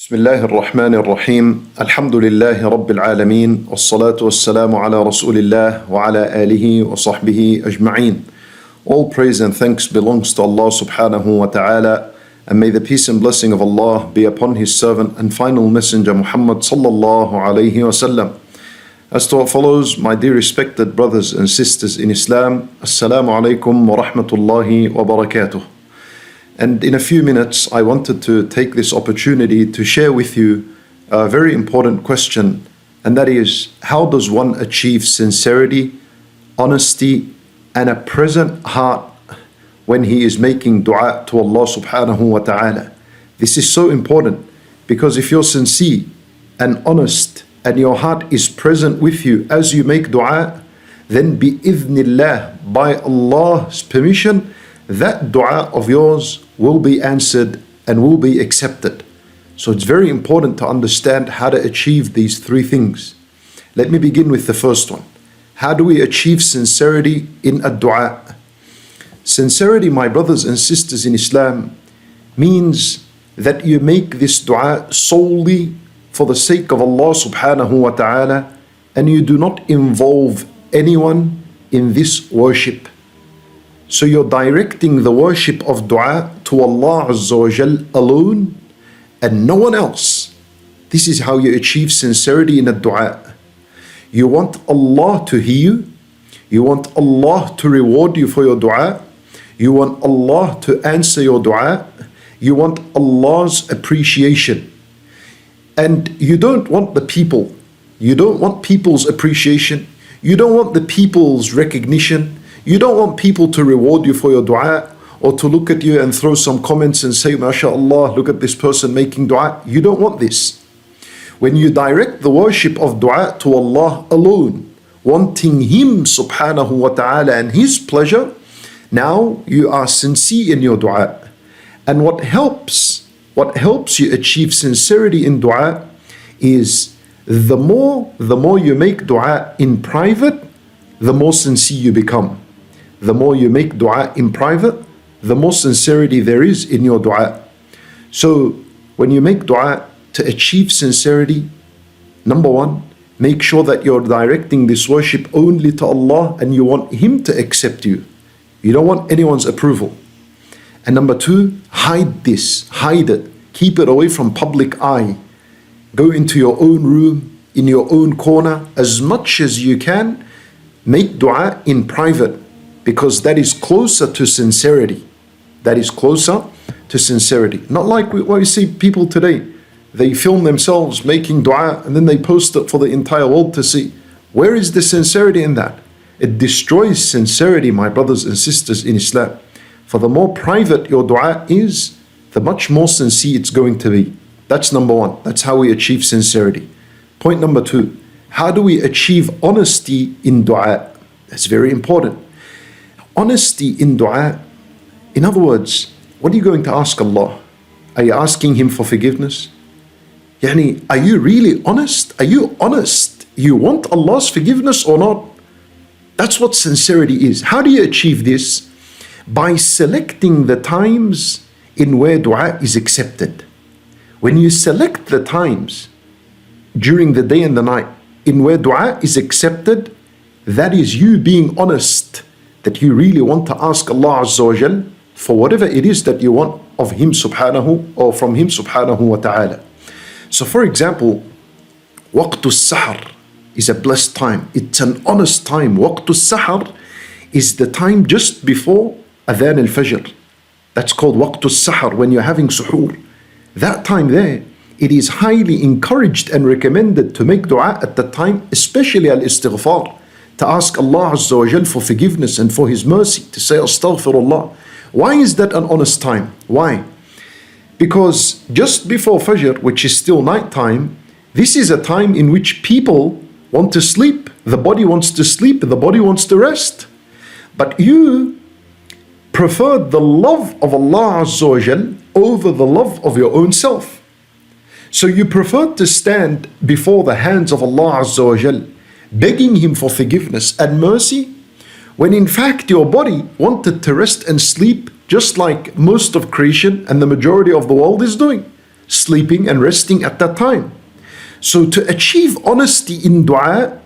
بسم الله الرحمن الرحيم الحمد لله رب العالمين والصلاة والسلام على رسول الله وعلى آله وصحبه أجمعين. All praise and thanks belongs to Allah subhanahu wa ta'ala, and may the peace and blessing of Allah be upon His servant and final messenger Muhammad sallallahu alayhi wasallam. As to what follows, my dear respected brothers and sisters in Islam, Assalamu alaikum wa rahmatullahi wa barakatuh. And in a few minutes, I wanted to take this opportunity to share with you a very important question, and that is, how does one achieve sincerity, honesty, and a present heart when he is making dua to Allah subhanahu wa ta'ala? This is so important, because if you're sincere and honest and your heart is present with you as you make dua, then bi-idhnillah, by Allah's permission, that dua of yours will be answered and will be accepted. So it's very important to understand how to achieve these three things. Let me begin with the first one. How do we achieve sincerity in a dua? Sincerity, my brothers and sisters in Islam, means that you make this dua solely for the sake of Allah subhanahu wa ta'ala, and you do not involve anyone in this worship. So you're directing the worship of dua to Allah Azza wa Jal alone and no one else. This is how you achieve sincerity in a dua. You want Allah to hear you. You want Allah to reward you for your dua. You want Allah to answer your dua. You want Allah's appreciation. And you don't want the people. You don't want people's appreciation. You don't want the people's recognition. You don't want people to reward you for your dua, or to look at you and throw some comments and say, MashaAllah, look at this person making dua. You don't want this. When you direct the worship of dua to Allah alone, wanting Him subhanahu wa ta'ala and His pleasure, now you are sincere in your dua. And what helps you achieve sincerity in dua is the more you make dua in private, the more sincere you become. The more you make dua in private, the more sincerity there is in your dua. So when you make dua to achieve sincerity, number one, make sure that you're directing this worship only to Allah and you want Him to accept you. You don't want anyone's approval. And number two, hide it. Keep it away from public eye. Go into your own room, in your own corner, as much as you can. Make dua in private, because that is closer to sincerity. That is closer to sincerity. Not like what we see people today. They film themselves making dua and then they post it for the entire world to see. Where is the sincerity in that? It destroys sincerity, my brothers and sisters in Islam. For the more private your dua is, the much more sincere it's going to be. That's number one. That's how we achieve sincerity. Point number two, how do we achieve honesty in dua? That's very important. Honesty in dua, in other words, what are you going to ask Allah? Are you asking Him for forgiveness? Are you really honest? Are you honest? You want Allah's forgiveness or not? That's what sincerity is. How do you achieve this? By selecting the times in where dua is accepted. When you select the times during the day and the night in where dua is accepted, that is you being honest, that you really want to ask Allah Azza wa Jal for whatever it is that you want of Him subhanahu, or from Him subhanahu wa ta'ala. So for example, waqtu sahar is a blessed time. It's an honest time. Waqtu sahar is the time just before adhan al-Fajr. That's called waqtu sahar, when you're having suhoor. That time there, it is highly encouraged and recommended to make dua at that time, especially al-istighfar, to ask Allah Azza wa Jal for forgiveness and for His mercy, to say astaghfirullah. Why is that an honest time? Why? Because just before Fajr, which is still night time, this is a time in which people want to sleep. The body wants to sleep, the body wants to rest. But you preferred the love of Allah Azza wa Jal over the love of your own self. So you preferred to stand before the hands of Allah Azza wa Jal, begging Him for forgiveness and mercy, when in fact your body wanted to rest and sleep, just like most of creation and the majority of the world is doing. sleeping and resting at that time. So to achieve honesty in dua,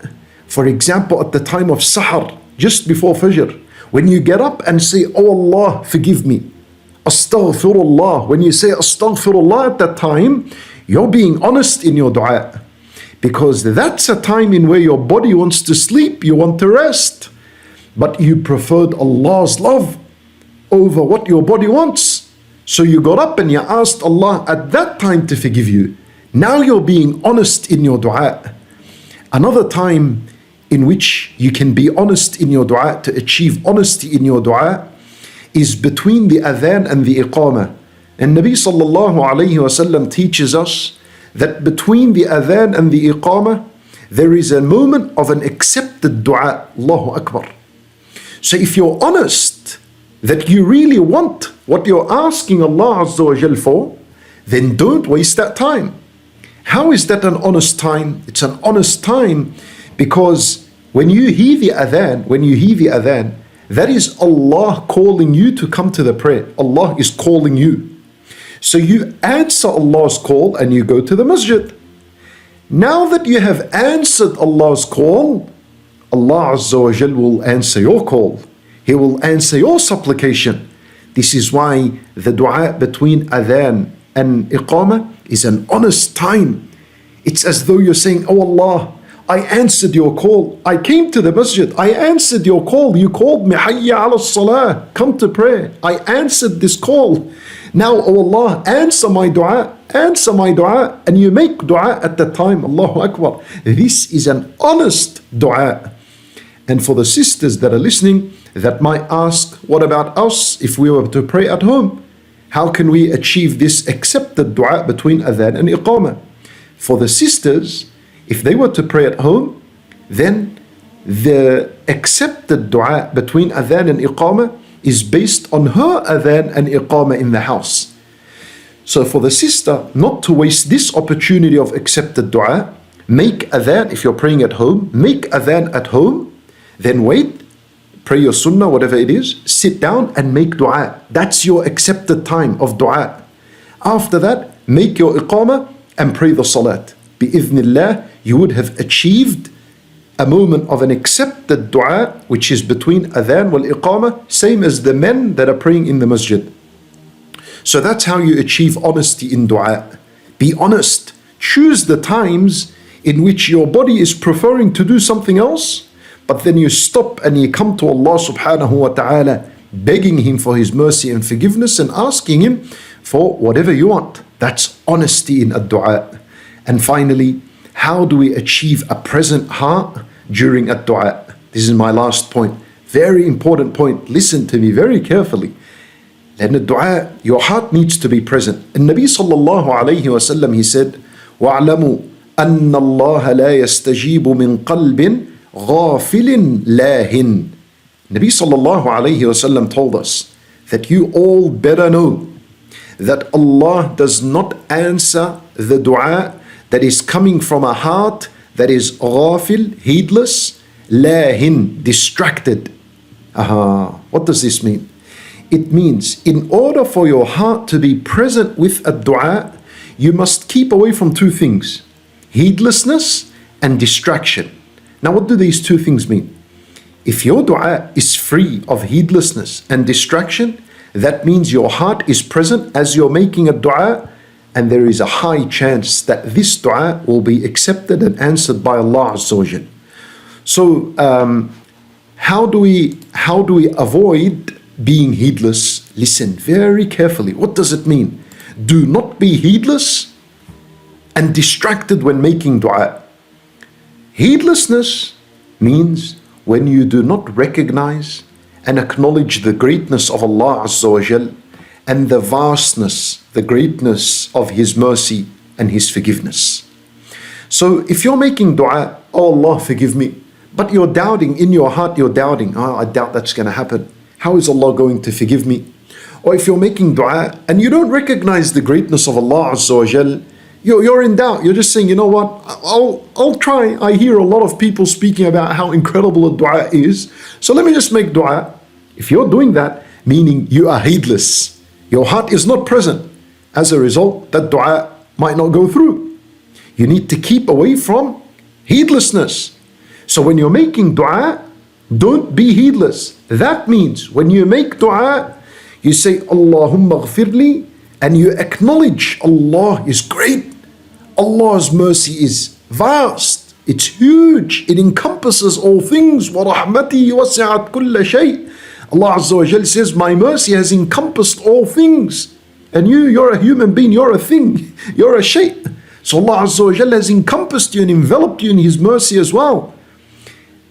for example, at the time of Sahar, just before Fajr, when you get up and say, "Oh Allah, forgive me," Astaghfirullah, when you say Astaghfirullah at that time, you're being honest in your dua. Because that's a time in where your body wants to sleep, you want to rest. But you preferred Allah's love over what your body wants. So you got up and you asked Allah at that time to forgive you. Now you're being honest in your dua. Another time in which you can be honest in your dua, to achieve honesty in your dua, is between the adhan and the iqamah. And Nabi sallallahu alayhi wasallam teaches us that between the adhan and the iqamah, there is a moment of an accepted dua. Allahu Akbar. So if you're honest that you really want what you're asking Allah Azza wa Jal for, then don't waste that time. How is that an honest time? It's an honest time because when you hear the adhan, that is Allah calling you to come to the prayer. Allah is calling you. So you answer Allah's call and you go to the masjid. Now that you have answered Allah's call, Allah Azza wa Jal will answer your call. He will answer your supplication. This is why the dua between adhan and iqamah is an honest time. It's as though you're saying, "Oh Allah, I answered your call. I came to the masjid. I answered your call. You called me, hayya ala salah, come to pray. I answered this call. Now, oh Allah, answer my dua. Answer my dua." And you make dua at that time. Allahu Akbar. This is an honest dua. And for the sisters that are listening, that might ask, what about us if we were to pray at home? How can we achieve this accepted dua between adhan and iqamah? For the sisters, if they were to pray at home, then the accepted dua between adhan and iqamah is based on her adhan and iqamah in the house. So for the sister, not to waste this opportunity of accepted dua, make adhan, if you're praying at home, make adhan at home, then wait, pray your sunnah, whatever it is, sit down and make dua. That's your accepted time of dua. After that, make your iqamah and pray the salat. Bi-idhnillah, you would have achieved a moment of an accepted dua, which is between adhan wal iqamah, same as the men that are praying in the masjid. So that's how you achieve honesty in dua. Be honest. Choose the times in which your body is preferring to do something else, but then you stop and you come to Allah subhanahu wa ta'ala, begging Him for His mercy and forgiveness and asking Him for whatever you want. That's honesty in a dua. And finally, how do we achieve a present heart during a dua? This is my last point. Very important point. Listen to me very carefully. And the dua, your heart needs to be present. And Nabi sallallahu alayhi wa sallam, he said, وَاعْلَمُوا أَنَّ اللَّهَ لَا يَسْتَجِيبُ مِنْ قَلْبٍ غَافِلٍ لَاهٍ. Nabi sallallahu alayhi wa sallam told us that you all better know that Allah does not answer the dua that is coming from a heart that is ghafil, heedless, lahin, distracted. What does this mean? It means in order for your heart to be present with a dua, you must keep away from two things: heedlessness and distraction. Now, what do these two things mean? If your dua is free of heedlessness and distraction, that means your heart is present as you're making a dua, and there is a high chance that this dua will be accepted and answered by Allah Azza wa Jal. So, how do we avoid being heedless? Listen very carefully. What does it mean? Do not be heedless and distracted when making dua. Heedlessness means when you do not recognize and acknowledge the greatness of Allah Azza wa Jal and the vastness, the greatness of His mercy and His forgiveness. So if you're making dua, "Oh Allah, forgive me," but you're doubting in your heart, you're doubting, "I doubt that's going to happen. How is Allah going to forgive me?" Or if you're making dua and you don't recognize the greatness of Allah Azza wa Jal, you're in doubt. You're just saying, "You know what, I'll try. I hear a lot of people speaking about how incredible a dua is, so let me just make dua." If you're doing that, meaning you are heedless, your heart is not present. As a result, that dua might not go through. You need to keep away from heedlessness. So when you're making dua, don't be heedless. That means when you make dua, you say, Allahumma ghfirli, and you acknowledge Allah is great. Allah's mercy is vast. It's huge. It encompasses all things. وَرَحْمَتِي وَسِعَتْ كُلَّ شَيْءٍ. Allah Azza wa Jal says, my mercy has encompassed all things. And you're a human being, you're a thing, you're a shay. So Allah Azza wa Jal has encompassed you and enveloped you in His mercy as well.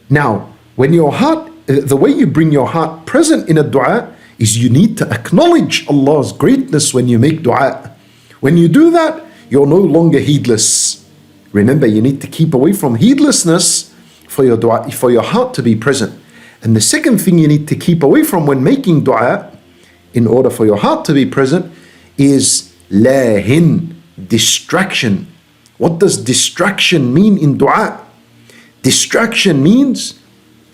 Now, when your heart, the way you bring your heart present in a dua is you need to acknowledge Allah's greatness when you make dua. When you do that, you're no longer heedless. Remember, you need to keep away from heedlessness for your dua, for your heart to be present. And the second thing you need to keep away from when making dua, in order for your heart to be present, is lahin, distraction. What does distraction mean in dua? Distraction means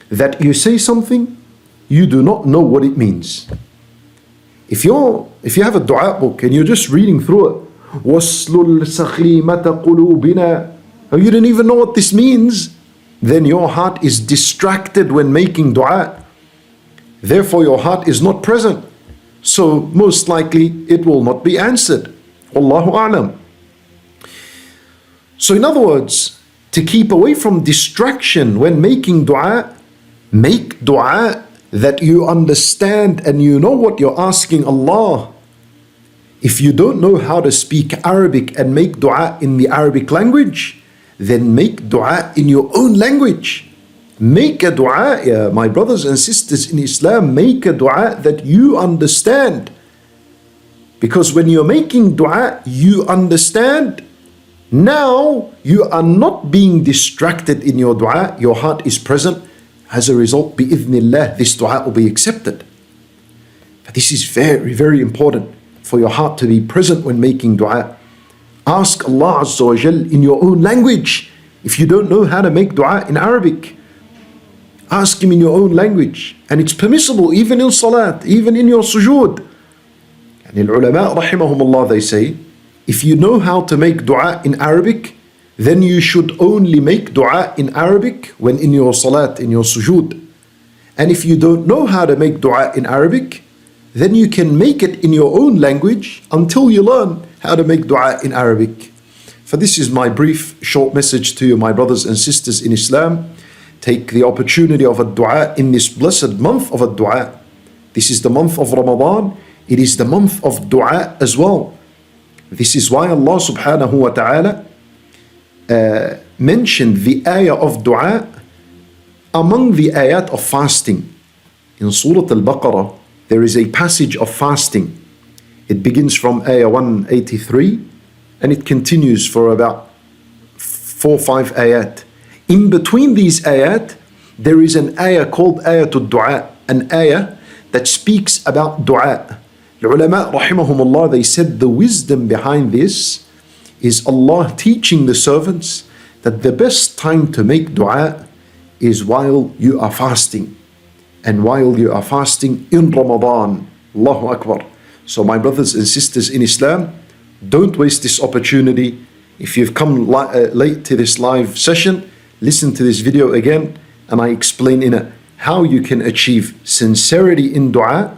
that you say something, you do not know what it means. If you have a dua book and you're just reading through it, وَاسْلُلْ سَخِيمَةَ قُلُوبِنَا, and you don't even know what this means, then your heart is distracted when making dua. Therefore your heart is not present. So most likely it will not be answered. Wallahu a'lam. So in other words, to keep away from distraction when making dua, make dua that you understand and you know what you're asking Allah. If you don't know how to speak Arabic and make dua in the Arabic language, then make dua in your own language. Make a dua, my brothers and sisters in Islam, make a dua that you understand. Because when you're making dua, you understand. Now you are not being distracted in your dua, your heart is present. As a result, bi'idhnillah, this dua will be accepted. But this is very, very important for your heart to be present when making dua. Ask Allah Azza wa Jal in your own language. If you don't know how to make dua in Arabic, ask Him in your own language. And it's permissible even in salat, even in your sujood. And the ulama rahimahumullah, they say, if you know how to make dua in Arabic, then you should only make dua in Arabic when in your salat, in your sujood. And if you don't know how to make dua in Arabic, then you can make it in your own language until you learn how to make dua in Arabic. For this is my brief, short message to you, my brothers and sisters in Islam. Take the opportunity of a dua in this blessed month of a dua. This is the month of Ramadan. It is the month of dua as well. This is why Allah subhanahu wa ta'ala mentioned the ayah of dua among the ayat of fasting. In Surah Al-Baqarah, there is a passage of fasting. It begins from ayah 183 and it continues for about 4 or 5 ayat. In between these ayat, there is an ayah called ayatul dua, an ayah that speaks about dua. The ulama rahimahumullah, they said the wisdom behind this is Allah teaching the servants that the best time to make dua is while you are fasting. And while you are fasting in Ramadan. Allahu Akbar. So my brothers and sisters in Islam, don't waste this opportunity. If you've come late to this live session, listen to this video again and I explain in it how you can achieve sincerity in dua,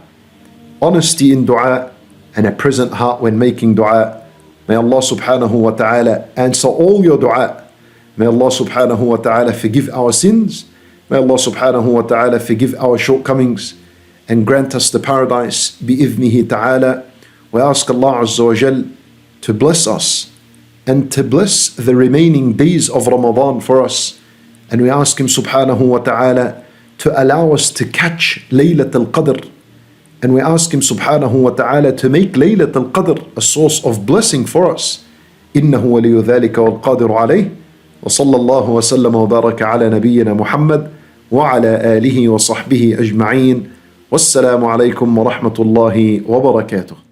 honesty in dua, and a present heart when making dua. May Allah subhanahu wa ta'ala answer all your dua. May Allah subhanahu wa ta'ala forgive our sins. May Allah subhanahu wa ta'ala forgive our shortcomings and grant us the paradise bi'idhnihi ta'ala. We ask Allah Azza wa Jal to bless us and to bless the remaining days of Ramadan for us. And we ask Him subhanahu wa ta'ala to allow us to catch Laylat al-Qadr. And we ask Him subhanahu wa ta'ala to make Laylat al-Qadr a source of blessing for us. إنه ولي ذلك والقادر عليه. وصلى الله وسلم وبارك على نبينا محمد وعلى آله وصحبه أجمعين. والسلام عليكم ورحمة الله وبركاته.